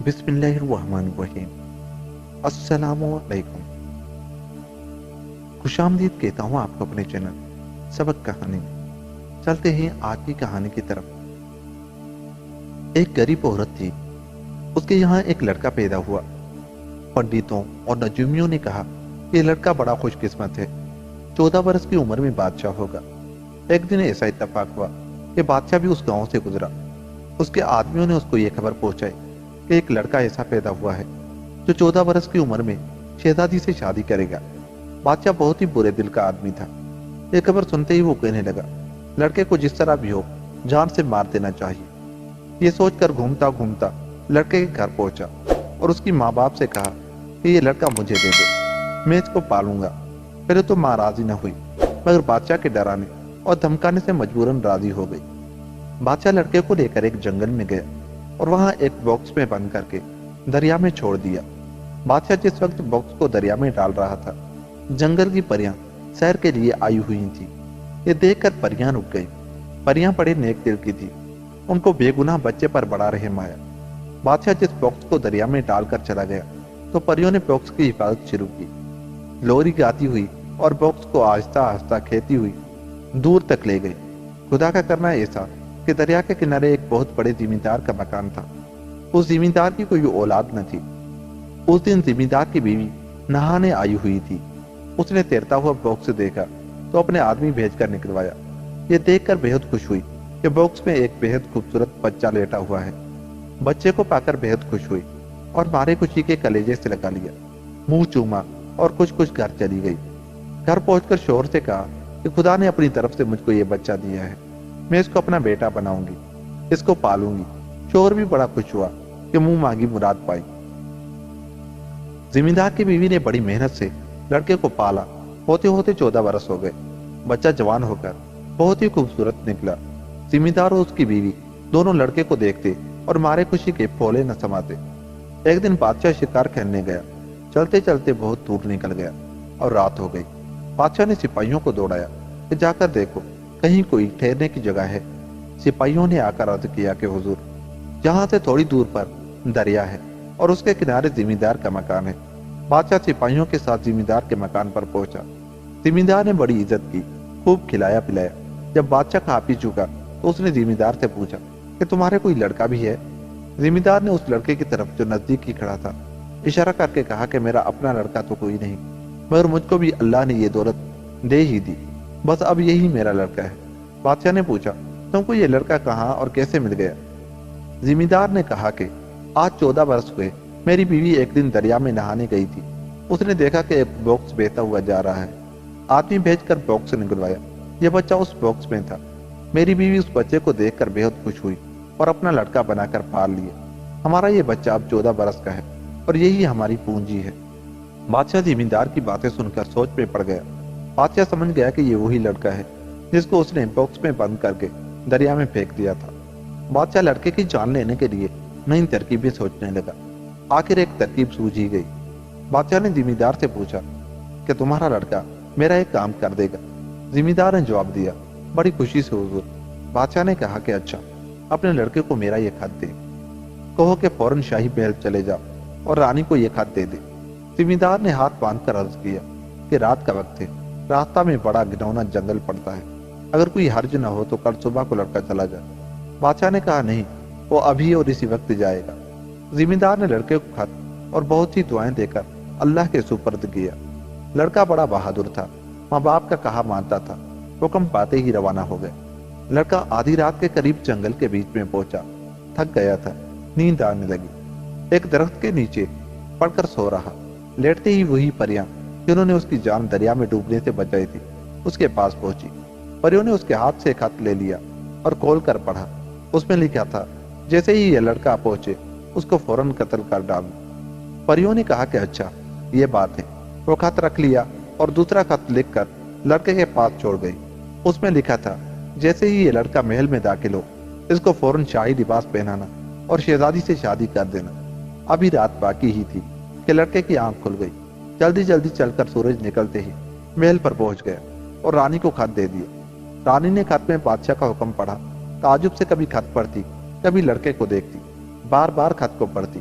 بسم اللہ الرحمن الرحیم۔ السلام علیکم، خوش آمدید کہتا ہوں آپ کو اپنے چینل سبق کہانی میں۔ چلتے ہیں آج کی کہانی کی طرف۔ ایک غریب عورت تھی، اس کے یہاں ایک لڑکا پیدا ہوا۔ پنڈتوں اور نجومیوں نے کہا کہ یہ لڑکا بڑا خوش قسمت ہے، 14 برس کی عمر میں بادشاہ ہوگا۔ ایک دن ایسا اتفاق ہوا کہ بادشاہ بھی اس گاؤں سے گزرا۔ اس کے آدمیوں نے اس کو یہ خبر پہنچائی کہ ایک لڑکا ایسا پیدا ہوا ہے جو 14 برس کی عمر میں شہزادی سے شادی کرے گا۔ بادشاہ بہت ہی برے دل کا آدمی تھا۔ یہ خبر سنتے ہی وہ کہنے لگا، لڑکے کو جس طرح بھی ہو جان سے مار دینا چاہیے۔ یہ سوچ کر گھومتا گھومتا لڑکے کے گھر پہنچا اور اس کی ماں باپ سے کہا کہ یہ لڑکا مجھے دے دو، میں اس کو پالوں گا۔ پہلے تو ماں راضی نہ ہوئی، مگر بادشاہ کے ڈرانے اور دھمکانے سے مجبوراً راضی ہو گئی۔ بادشاہ لڑکے کو لے کر ایک جنگل میں گیا اور وہاں ایک باکس میں بند کر کے دریا میں چھوڑ دیا۔ بادشاہ جس وقت باکس کو دریا میں ڈال رہا تھا، جنگل کی پریاں سیر کے لیے آئی ہوئی تھی۔ یہ دیکھ کر پریاں رک گئی۔ پریاں بڑے نیک دل کی تھی، ان کو بے گناہ بچے پر بڑا رحم آیا۔ بادشاہ جس باکس کو دریا میں ڈال کر چلا گیا تو پریوں نے باکس کی حفاظت شروع کی، لوری گاتی ہوئی اور باکس کو آہستہ آہستہ کھیتی ہوئی دور تک لے گئی۔ خدا کا کرنا ایسا کہ دریا کے کنارے ایک بہت بڑے زمیندار کا مکان تھا۔ اس زمیندار کی کوئی اولاد نہ تھی۔ اس دن زمیندار کی بیوی نہانے آئی ہوئی تھی۔ اس نے تیرتا ہوا باکس دیکھا تو اپنے آدمی بھیج کر نکلوایا۔ یہ دیکھ کر بہت خوش ہوئی کہ باکس میں ایک بہت خوبصورت بچہ لیٹا ہوا ہے۔ بچے کو پا کر بہت خوش ہوئی اور مارے خوشی کے کلیجے سے لگا لیا، منہ چوما اور کچھ گھر چلی گئی۔ گھر پہنچ کر شوہر سے کہا کہ خدا نے اپنی طرف سے مجھ کو یہ بچہ دیا ہے، میں اس کو اپنا بیٹا بناؤں گی، اس کو پالوں گی۔ شوہر بھی بڑا خوش ہوا کہ منہ مانگی مراد پائی۔ زمیندار کی بیوی نے بڑی محنت سے لڑکے کو پالا۔ ہوتے ہوتے 14 برس ہو گئے۔ بچہ جوان ہو کر بہت ہی خوبصورت نکلا۔ زمیندار اور اس کی بیوی دونوں لڑکے کو دیکھتے اور مارے خوشی کے پھولے نہ سماتے۔ ایک دن بادشاہ شکار کھیلنے گیا، چلتے چلتے بہت دور نکل گیا اور رات ہو گئی۔ بادشاہ نے سپاہیوں کو دوڑایا کہ جا کر دیکھو کہیں کوئی ٹھہرنے کی جگہ ہے۔ سپاہیوں نے آ کر عرض کیا کہ حضور، جہاں سے تھوڑی دور پر دریا ہے اور اس کے کنارے زمیندار کا مکان ہے۔ بادشاہ سپاہیوں کے ساتھ زمیندار کے مکان پر پہنچا۔ زمیندار نے بڑی عزت کی، خوب کھلایا پلایا۔ جب بادشاہ کھا پی چکا تو اس نے زمیندار سے پوچھا کہ تمہارے کوئی لڑکا بھی ہے؟ زمیندار نے اس لڑکے کی طرف جو نزدیک ہی کھڑا تھا اشارہ کر کے کہا کہ میرا اپنا لڑکا تو کوئی نہیں، مگر مجھ کو بھی اللہ نے یہ دولت دے ہی دی، بس اب یہی میرا لڑکا ہے۔ بادشاہ نے پوچھا تم کو یہ لڑکا کہاں اور کیسے مل گیا؟ زمیندار نے کہا کہ آج 14 برس ہوئے، میری بیوی ایک دن دریا میں نہانے گئی تھی۔ اس نے دیکھا کہ ایک باکس بہتا ہوا جا رہا ہے۔ آدمی بھیج کر باکس سے نکلوایا۔ یہ بچہ اس باکس میں تھا۔ میری بیوی اس بچے کو دیکھ کر بہت خوش ہوئی اور اپنا لڑکا بنا کر پال لیا۔ ہمارا یہ بچہ اب 14 برس کا ہے اور یہی ہماری پونجی ہے۔ بادشاہ زمیندار کی باتیں سن کر سوچ میں پڑ گیا۔ بادشاہ سمجھ گیا کہ یہ وہی لڑکا ہے جس کو اس نے باکس میں بند کر کے دریا میں پھینک دیا تھا۔ بادشاہ لڑکے کی جان لینے کے لیے نئی ترکیبیں سوچنے لگا۔ آخر ایک ترکیب سوجھی گئی۔ بادشاہ نے زمیندار سے پوچھا کہ تمہارا لڑکا میرا ایک کام کر دے گا؟ زمیندار نے جواب دیا، بڑی خوشی سے حضور۔ بادشاہ نے کہا کہ اچھا، اپنے لڑکے کو میرا یہ خط دے، کہو کہ فوراً شاہی محل چلے جاؤ اور رانی کو یہ خط دے دے۔ زمیندار نے ہاتھ باندھ کر عرض کیا کہ رات کا وقت ہے، راستہ میں بڑا گھناؤنا جنگل پڑتا ہے، اگر کوئی حرج نہ ہو تو کل صبح کو لڑکا چلا جائے۔ بادشاہ نے کہا نہیں، وہ ابھی اور اسی وقت جائے گا۔ زمیندار نے لڑکے کو خط اور بہت سی دعائیں دے کر اللہ کے سپرد کیا۔ لڑکا بڑا بہادر تھا، ماں باپ کا کہا مانتا تھا، حکم پاتے ہی روانہ ہو گئے۔ لڑکا آدھی رات کے قریب جنگل کے بیچ میں پہنچا، تھک گیا تھا، نیند آنے لگی۔ ایک درخت کے نیچے پڑ کر سو رہا۔ لیٹتے ہی وہی پریاں جنہوں نے اس کی جان دریا میں ڈوبنے سے بچائی تھی اس کے پاس پہنچی۔ پریوں نے اس کے ہاتھ سے خط لے لیا اور کھول کر پڑھا۔ اس میں لکھا تھا، جیسے ہی یہ لڑکا پہنچے اس کو فوراً قتل کر ڈالو۔ پریوں نے کہا کہ اچھا یہ بات ہے۔ وہ خط رکھ لیا اور دوسرا خط لکھ کر لڑکے کے پاس چھوڑ گئی۔ اس میں لکھا تھا، جیسے ہی یہ لڑکا محل میں داخل ہو اس کو فوراً شاہی لباس پہنانا اور شہزادی سے شادی کر دینا۔ ابھی رات باقی ہی تھی کہ لڑکے کی آنکھ کھل گئی۔ جلدی جلدی چل کر سورج نکلتے ہی محل پر پہنچ گیا اور رانی کو خط دے دیا۔ رانی نے خط میں بادشاہ کا حکم پڑھا۔ تعجب سے کبھی خط پڑھتی، کبھی لڑکے کو دیکھتی، بار بار خط کو پڑھتی۔